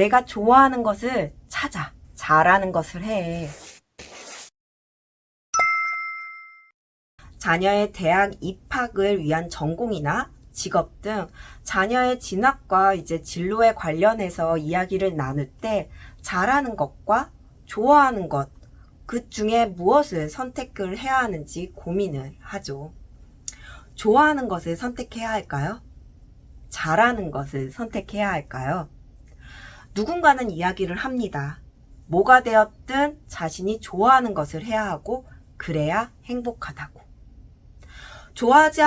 내가 좋아하는 것을 찾아. 잘하는 것을 해. 자녀의 대학 입학을 위한 전공이나 직업 등 자녀의 진학과 이제 진로에 관련해서 이야기를 나눌 때 잘하는 것과 좋아하는 것, 그 중에 무엇을 선택을 해야 하는지 고민을 하죠. 좋아하는 것을 선택해야 할까요? 잘하는 것을 선택해야 할까요? 누군가는 이야기를 합니다. 뭐가 되었든 자신이 좋아하는 것을 해야 하고 그래야 행복하다고. 좋아하지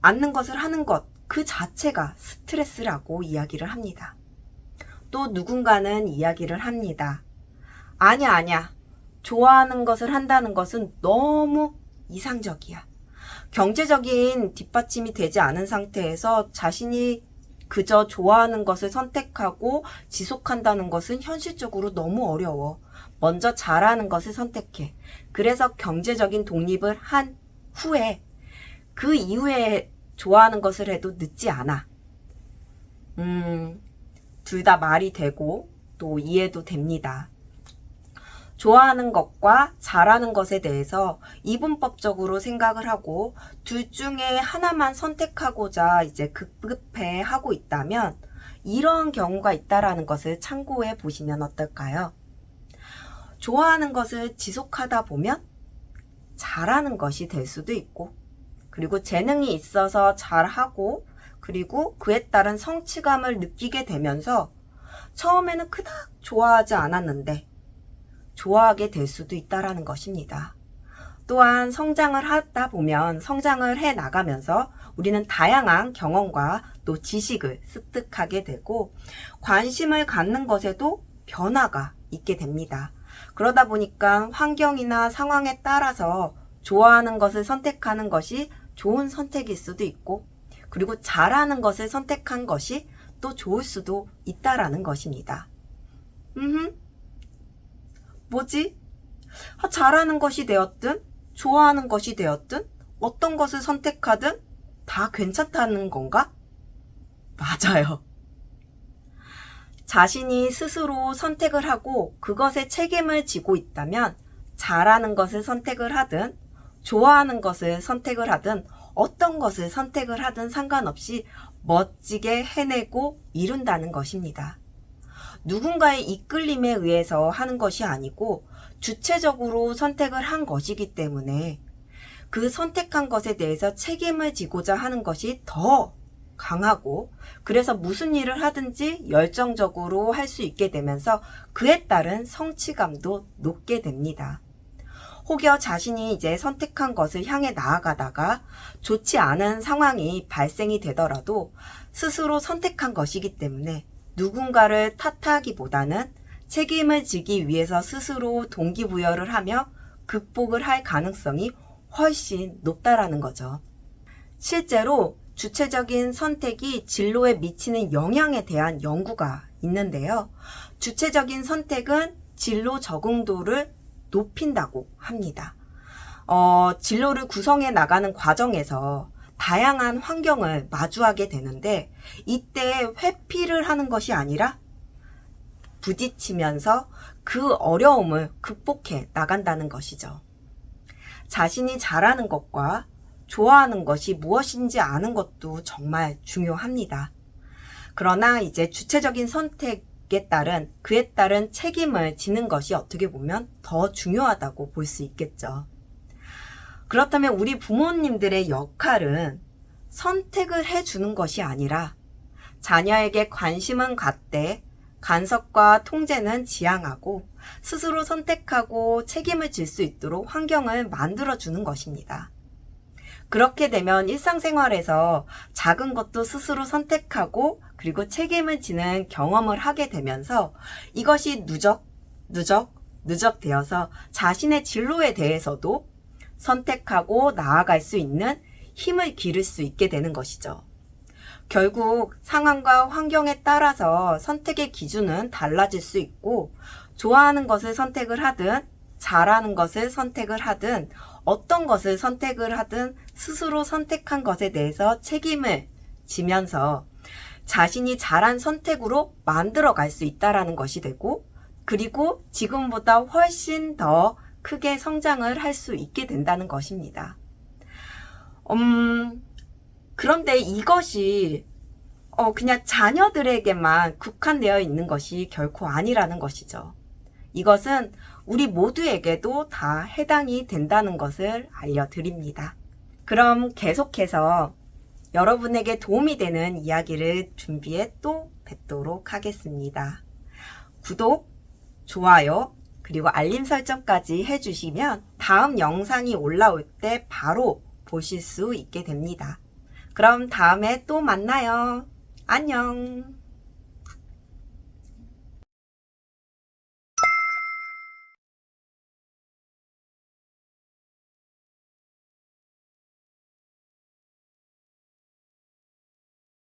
않는 것을 하는 것 그 자체가 스트레스라고 이야기를 합니다. 또 누군가는 이야기를 합니다. 아니야. 좋아하는 것을 한다는 것은 너무 이상적이야. 경제적인 뒷받침이 되지 않은 상태에서 자신이 그저 좋아하는 것을 선택하고 지속한다는 것은 현실적으로 너무 어려워. 먼저 잘하는 것을 선택해. 그래서 경제적인 독립을 한 후에 그 이후에 좋아하는 것을 해도 늦지 않아. 둘 다 말이 되고 또 이해도 됩니다. 좋아하는 것과 잘하는 것에 대해서 이분법적으로 생각을 하고 둘 중에 하나만 선택하고자 이제 급급해 하고 있다면 이러한 경우가 있다라는 것을 참고해 보시면 어떨까요? 좋아하는 것을 지속하다 보면 잘하는 것이 될 수도 있고 그리고 재능이 있어서 잘하고 그리고 그에 따른 성취감을 느끼게 되면서 처음에는 그닥 좋아하지 않았는데 좋아하게 될 수도 있다라는 것입니다. 또한 성장을 하다 보면 성장을 해 나가면서 우리는 다양한 경험과 또 지식을 습득하게 되고 관심을 갖는 것에도 변화가 있게 됩니다. 그러다 보니까 환경이나 상황에 따라서 좋아하는 것을 선택하는 것이 좋은 선택일 수도 있고 그리고 잘하는 것을 선택한 것이 또 좋을 수도 있다라는 것입니다. 뭐지? 잘하는 것이 되었든 좋아하는 것이 되었든 어떤 것을 선택하든 다 괜찮다는 건가? 맞아요. 자신이 스스로 선택을 하고 그것에 책임을 지고 있다면 잘하는 것을 선택을 하든 좋아하는 것을 선택을 하든 어떤 것을 선택을 하든 상관없이 멋지게 해내고 이룬다는 것입니다. 누군가의 이끌림에 의해서 하는 것이 아니고 주체적으로 선택을 한 것이기 때문에 그 선택한 것에 대해서 책임을 지고자 하는 것이 더 강하고 그래서 무슨 일을 하든지 열정적으로 할 수 있게 되면서 그에 따른 성취감도 높게 됩니다. 혹여 자신이 이제 선택한 것을 향해 나아가다가 좋지 않은 상황이 발생이 되더라도 스스로 선택한 것이기 때문에 누군가를 탓하기보다는 책임을 지기 위해서 스스로 동기부여를 하며 극복을 할 가능성이 훨씬 높다라는 거죠. 실제로 주체적인 선택이 진로에 미치는 영향에 대한 연구가 있는데요. 주체적인 선택은 진로 적응도를 높인다고 합니다. 진로를 구성해 나가는 과정에서 다양한 환경을 마주하게 되는데 이때 회피를 하는 것이 아니라 부딪히면서 그 어려움을 극복해 나간다는 것이죠. 자신이 잘하는 것과 좋아하는 것이 무엇인지 아는 것도 정말 중요합니다. 그러나 이제 주체적인 선택에 따른 그에 따른 책임을 지는 것이 어떻게 보면 더 중요하다고 볼 수 있겠죠. 그렇다면 우리 부모님들의 역할은 선택을 해주는 것이 아니라 자녀에게 관심은 갖되 간섭과 통제는 지양하고 스스로 선택하고 책임을 질 수 있도록 환경을 만들어주는 것입니다. 그렇게 되면 일상생활에서 작은 것도 스스로 선택하고 그리고 책임을 지는 경험을 하게 되면서 이것이 누적 되어서 자신의 진로에 대해서도 선택하고 나아갈 수 있는 힘을 기를 수 있게 되는 것이죠. 결국 상황과 환경에 따라서 선택의 기준은 달라질 수 있고 좋아하는 것을 선택을 하든 잘하는 것을 선택을 하든 어떤 것을 선택을 하든 스스로 선택한 것에 대해서 책임을 지면서 자신이 잘한 선택으로 만들어 갈 수 있다라는 것이 되고, 그리고 지금보다 훨씬 더 크게 성장을 할 수 있게 된다는 것입니다. 그런데 이것이 그냥 자녀들에게만 국한되어 있는 것이 결코 아니라는 것이죠. 이것은 우리 모두에게도 다 해당이 된다는 것을 알려드립니다. 그럼 계속해서 여러분에게 도움이 되는 이야기를 준비해 또 뵙도록 하겠습니다. 구독, 좋아요, 그리고 알림 설정까지 해주시면 다음 영상이 올라올 때 바로 보실 수 있게 됩니다. 그럼 다음에 또 만나요. 안녕.